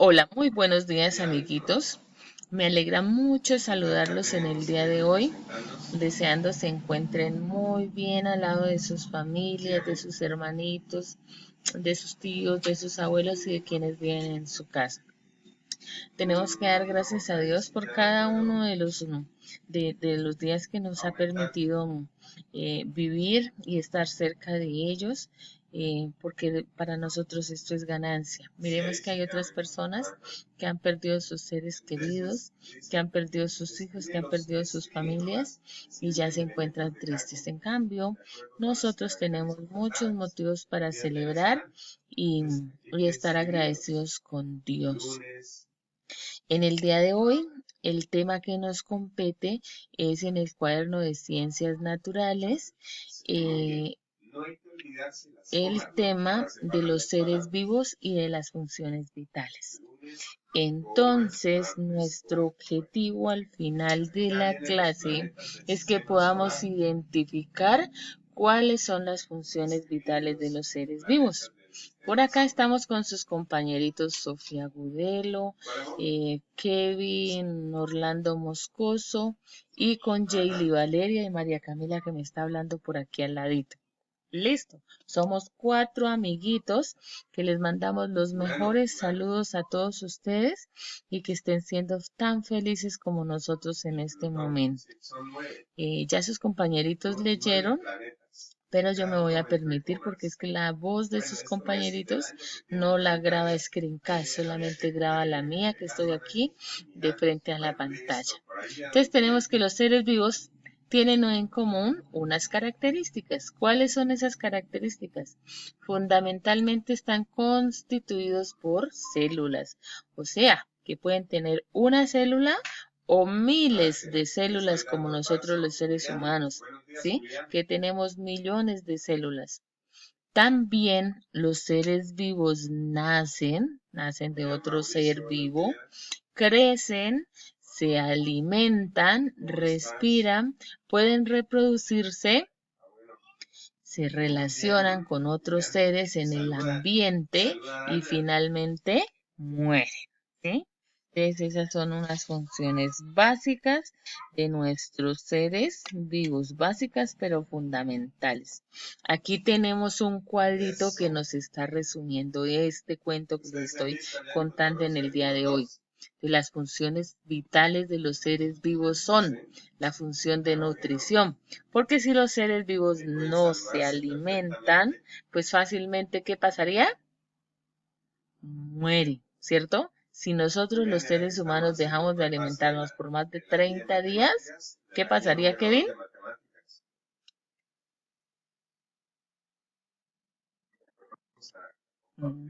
Hola, muy buenos días, amiguitos. Me alegra mucho saludarlos en el día de hoy, deseando se encuentren muy bien al lado de sus familias, de sus hermanitos, de sus tíos, de sus abuelos y de quienes viven en su casa. Tenemos que dar gracias a Dios por cada uno de los días que nos ha permitido vivir y estar cerca de ellos, porque para nosotros esto es ganancia. Miremos que hay otras personas que han perdido sus seres queridos, que han perdido sus hijos, que han perdido sus familias y ya se encuentran tristes. En cambio, nosotros tenemos muchos motivos para celebrar y, y estar agradecidos con Dios. En el día de hoy, el tema que nos compete es en el cuaderno de Ciencias Naturales, eh, el tema de los seres vivos y de las funciones vitales. Entonces, nuestro objetivo al final de la clase es que podamos identificar cuáles son las funciones vitales de los seres vivos. Por acá estamos con sus compañeritos Sofía Gudelo, Kevin, Orlando Moscoso y con Jaylee Valeria y María Camila que me está hablando por aquí al ladito. Listo, somos 4 amiguitos que les mandamos los mejores saludos a todos ustedes y que estén siendo tan felices como nosotros en este momento. Ya sus compañeritos leyeron, pero yo me voy a permitir porque es que la voz de sus compañeritos no la graba Screencast, solamente graba la mía que estoy aquí de frente a la pantalla. Entonces tenemos que los seres vivos tienen en común unas características. ¿Cuáles son esas características? Fundamentalmente están constituidos por células, o sea, que pueden tener una célula o miles de células como nosotros los seres humanos, ¿sí? Que tenemos millones de células. También los seres vivos nacen de otro ser vivo, crecen, se alimentan, respiran, pueden reproducirse, se relacionan con otros seres en el ambiente y finalmente mueren, ¿sí? Entonces esas son unas funciones básicas de nuestros seres vivos, básicas pero fundamentales. Aquí tenemos un cuadrito que nos está resumiendo este cuento que les estoy contando en el día de hoy. De las funciones vitales de los seres vivos son la función de nutrición, porque si los seres vivos no se alimentan, pues fácilmente, ¿qué pasaría? Muere, ¿cierto? Si nosotros los seres humanos dejamos de alimentarnos por más de 30 días, ¿qué pasaría, Kevin? Ujú.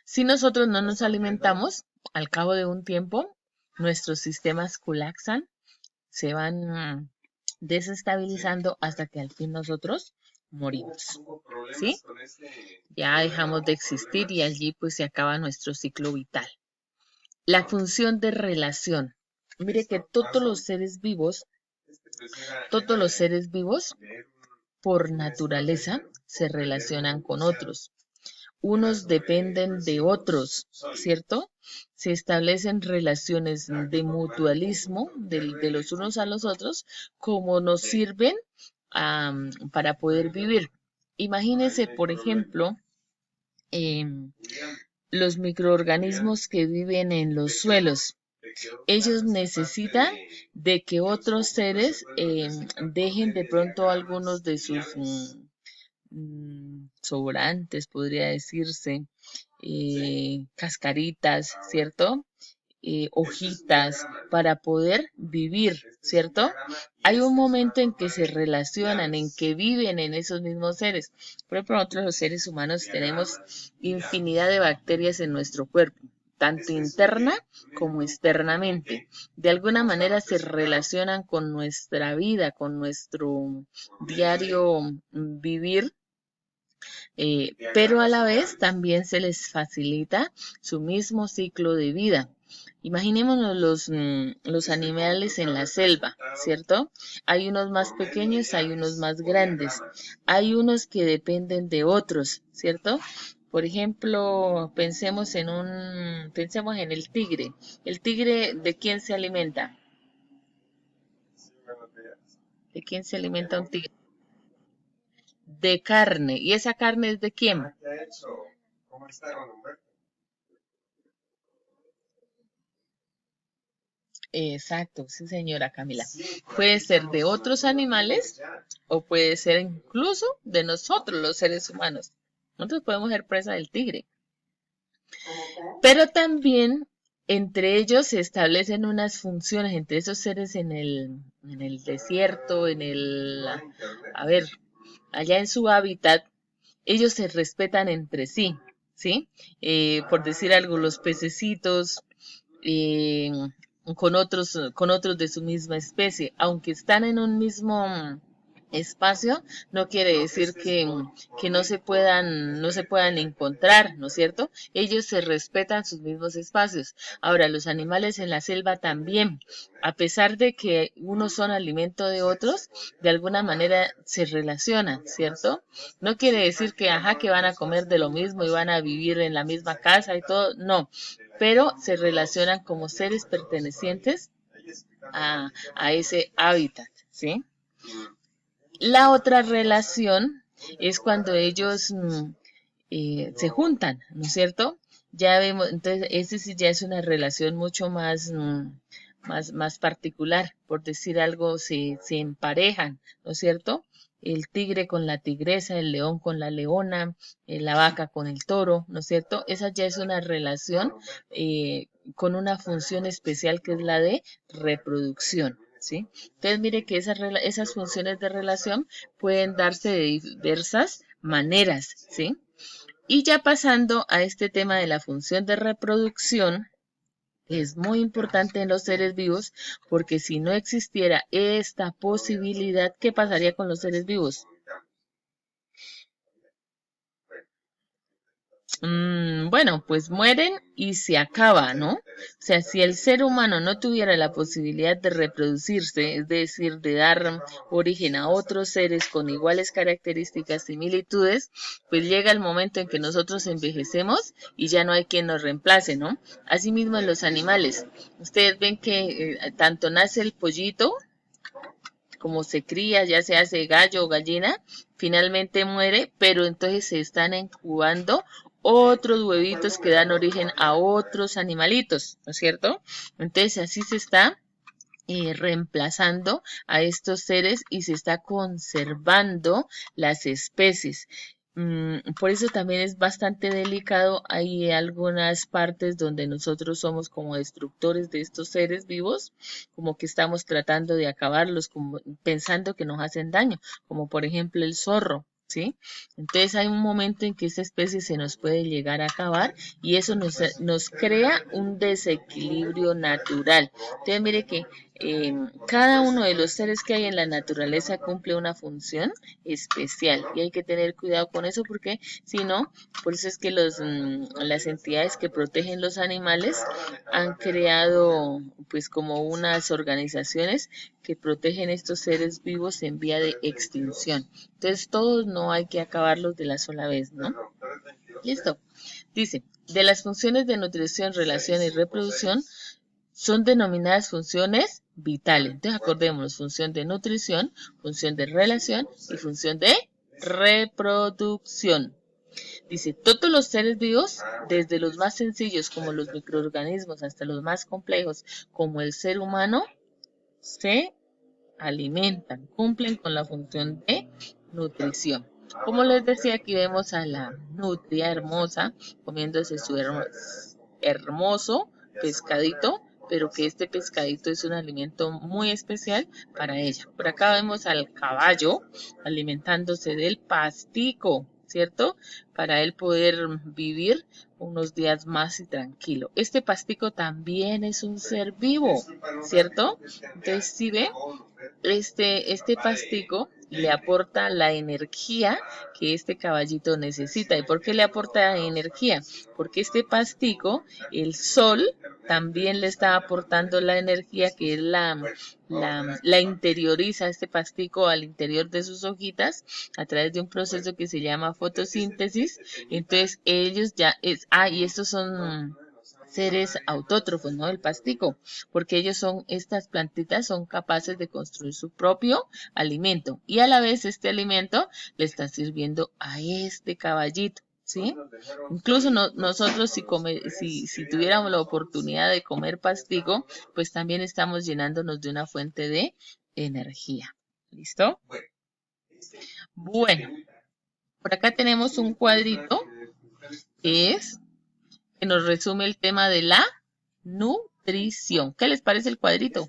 Si nosotros no nos alimentamos, al cabo de un tiempo, nuestros sistemas colapsan, se van desestabilizando hasta que al fin nosotros morimos, ¿sí? Ya dejamos de existir y allí pues se acaba nuestro ciclo vital. La función de relación. Mire que todos los seres vivos por naturaleza se relacionan con otros. Unos dependen de otros, ¿cierto? Se establecen relaciones de mutualismo de los unos a los otros, como nos sirven para poder vivir. Imagínense, por ejemplo, los microorganismos que viven en los suelos. Ellos necesitan de que otros seres dejen de pronto algunos de sus sobrantes, podría decirse, cascaritas, ¿cierto? Hojitas para poder vivir, ¿cierto? Hay un momento en que se relacionan, en que viven en esos mismos seres. Por ejemplo, nosotros los seres humanos tenemos infinidad de bacterias en nuestro cuerpo, tanto interna como externamente. De alguna manera se relacionan con nuestra vida, con nuestro diario vivir, pero a la vez también se les facilita su mismo ciclo de vida. Imaginémonos los animales en la selva, ¿cierto? Hay unos más pequeños, hay unos más grandes, hay unos que dependen de otros, ¿cierto? Por ejemplo, pensemos en el tigre. ¿El tigre de quién se alimenta? ¿De quién se alimenta un tigre? De carne. ¿Y esa carne es de quién? Exacto, sí, señora Camila. Puede ser de otros animales o puede ser incluso de nosotros, los seres humanos. Nosotros podemos ser presa del tigre. Pero también entre ellos se establecen unas funciones, entre esos seres en el desierto, a ver, allá en su hábitat, ellos se respetan entre sí, ¿sí? Por decir algo, los pececitos eh, con otros de su misma especie, aunque están en un mismo espacio, no quiere decir que no se puedan encontrar, ¿no es cierto? Ellos se respetan sus mismos espacios. Ahora, los animales en la selva también, a pesar de que unos son alimento de otros, de alguna manera se relacionan, ¿cierto? No quiere decir que van a comer de lo mismo y van a vivir en la misma casa y todo, no, pero se relacionan como seres pertenecientes a ese hábitat, ¿sí? La otra relación es cuando ellos se juntan, ¿no es cierto? Ya vemos, entonces, ese sí ya es una relación mucho más particular, por decir algo, se emparejan, ¿no es cierto? El tigre con la tigresa, el león con la leona, la vaca con el toro, ¿no es cierto? Esa ya es una relación con una función especial que es la de reproducción, ¿sí? Entonces, mire que esas funciones de relación pueden darse de diversas maneras, ¿sí? Y ya pasando a este tema de la función de reproducción, es muy importante en los seres vivos porque si no existiera esta posibilidad, ¿qué pasaría con los seres vivos? Bueno, pues mueren y se acaba, ¿no? O sea, si el ser humano no tuviera la posibilidad de reproducirse, es decir, de dar origen a otros seres con iguales características, similitudes, pues llega el momento en que nosotros envejecemos y ya no hay quien nos reemplace, ¿no? Asimismo en los animales. Ustedes ven que tanto nace el pollito como se cría, ya se hace gallo o gallina, finalmente muere, pero entonces se están incubando otros huevitos que dan origen a otros animalitos, ¿no es cierto? Entonces así se está reemplazando a estos seres y se está conservando las especies. Por eso también es bastante delicado. Hay algunas partes donde nosotros somos como destructores de estos seres vivos, como que estamos tratando de acabarlos, como pensando que nos hacen daño, como por ejemplo el zorro. ¿Sí? Entonces hay un momento en que esta especie se nos puede llegar a acabar y eso nos crea un desequilibrio natural. Entonces mire que cada uno de los seres que hay en la naturaleza cumple una función especial y hay que tener cuidado con eso porque si no, por eso es que las entidades que protegen los animales han creado pues como unas organizaciones que protegen estos seres vivos en vía de extinción. Entonces todos no hay que acabarlos de la sola vez, ¿no? Listo. Dice, de las funciones de nutrición, relación y reproducción son denominadas funciones vitales. Entonces acordémonos, función de nutrición, función de relación y función de reproducción. Dice, todos los seres vivos, desde los más sencillos como los microorganismos hasta los más complejos como el ser humano, se alimentan, cumplen con la función de nutrición. Como les decía, aquí vemos a la nutria hermosa comiéndose su hermoso pescadito, pero que este pescadito es un alimento muy especial para ella. Por acá vemos al caballo alimentándose del pastico, ¿cierto? Para él poder vivir unos días más y tranquilo. Este pastico también es un ser vivo, ¿cierto? Entonces, si ve, este pastico le aporta la energía que este caballito necesita. ¿Y por qué le aporta energía? Porque este pastico, el sol, también le está aportando la energía que es la interioriza este pastico al interior de sus hojitas a través de un proceso que se llama fotosíntesis. Entonces ellos y estos son seres autótrofos, ¿no? El pastico, porque estas plantitas son capaces de construir su propio alimento y a la vez este alimento le está sirviendo a este caballito. ¿Sí? Incluso nosotros si tuviéramos la oportunidad de comer pastico, pues también estamos llenándonos de una fuente de energía. ¿Listo? Bueno, por acá tenemos un cuadrito que nos resume el tema de la nutrición. ¿Qué les parece el cuadrito?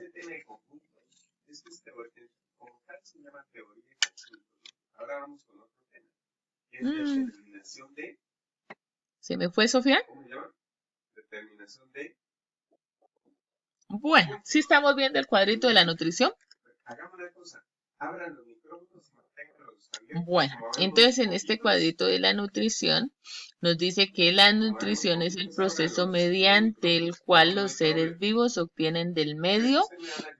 ¿Se me fue, Sofía? Bueno, sí estamos viendo el cuadrito de la nutrición. Bueno, entonces en este cuadrito de la nutrición nos dice que la nutrición es el proceso mediante el cual los seres vivos obtienen del medio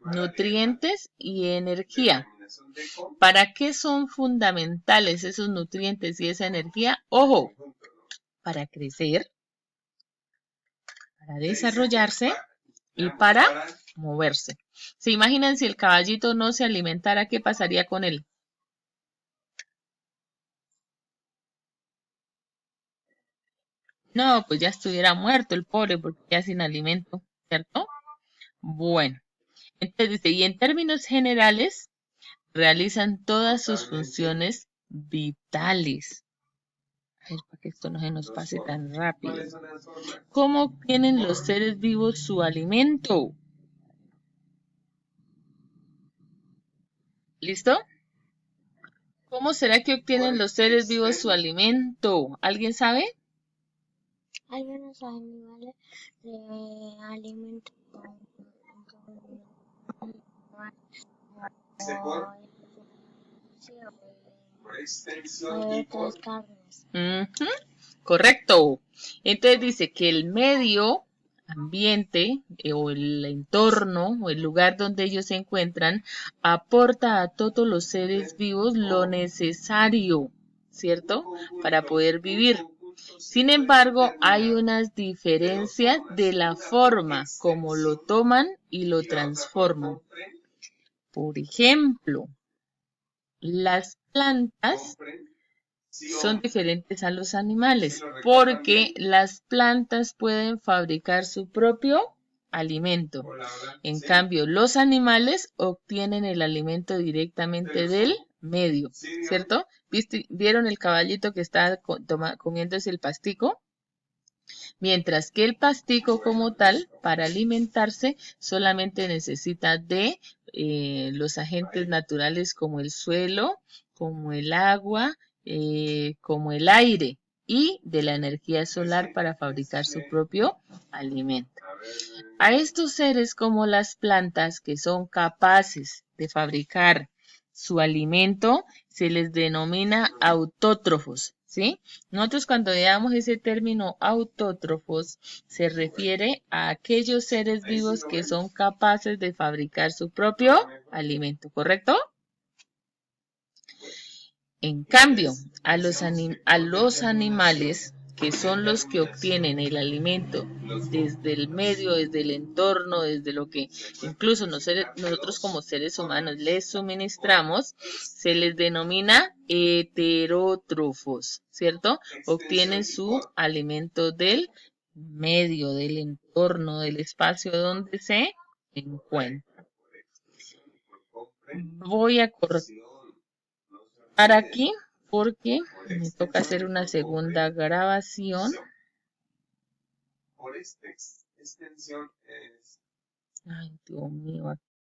nutrientes y energía. ¿Para qué son fundamentales esos nutrientes y esa energía? Ojo, para crecer, para desarrollarse y para moverse. ¿Se imaginan si el caballito no se alimentara, qué pasaría con él? No, pues ya estuviera muerto el pobre porque ya sin alimento, ¿cierto? Bueno, entonces dice, y en términos generales, realizan todas sus funciones vitales. A ver, para que esto no se nos pase tan rápido. ¿Cómo obtienen los seres vivos su alimento? ¿Listo? ¿Cómo será que obtienen los seres vivos su alimento? ¿Alguien sabe? Algunos animales se alimentan con otras carnes. Correcto. Entonces dice que el medio ambiente o el entorno o el lugar donde ellos se encuentran aporta a todos los seres vivos lo necesario, ¿cierto? Para poder vivir. Sin embargo, hay unas diferencias de la forma como lo toman y lo transforman. Por ejemplo, las plantas son diferentes a los animales porque las plantas pueden fabricar su propio alimento. En cambio, los animales obtienen el alimento directamente del medio, ¿cierto? ¿Vieron el caballito que está comiéndose el pastico? Mientras que el pastico como tal, para alimentarse, solamente necesita de los agentes naturales como el suelo, como el agua, como el aire y de la energía solar para fabricar su propio alimento. A estos seres como las plantas que son capaces de fabricar su alimento se les denomina autótrofos, ¿sí? Nosotros cuando veamos ese término autótrofos se refiere a aquellos seres vivos que son capaces de fabricar su propio alimento, ¿correcto? En cambio, a los animales, que son los que obtienen el alimento desde el medio, desde el entorno, desde lo que incluso nosotros como seres humanos les suministramos, se les denomina heterótrofos, ¿cierto? Obtienen su alimento del medio, del entorno, del espacio donde se encuentran. Voy a cortar aquí porque me toca hacer una segunda grabación. Ay, Dios mío,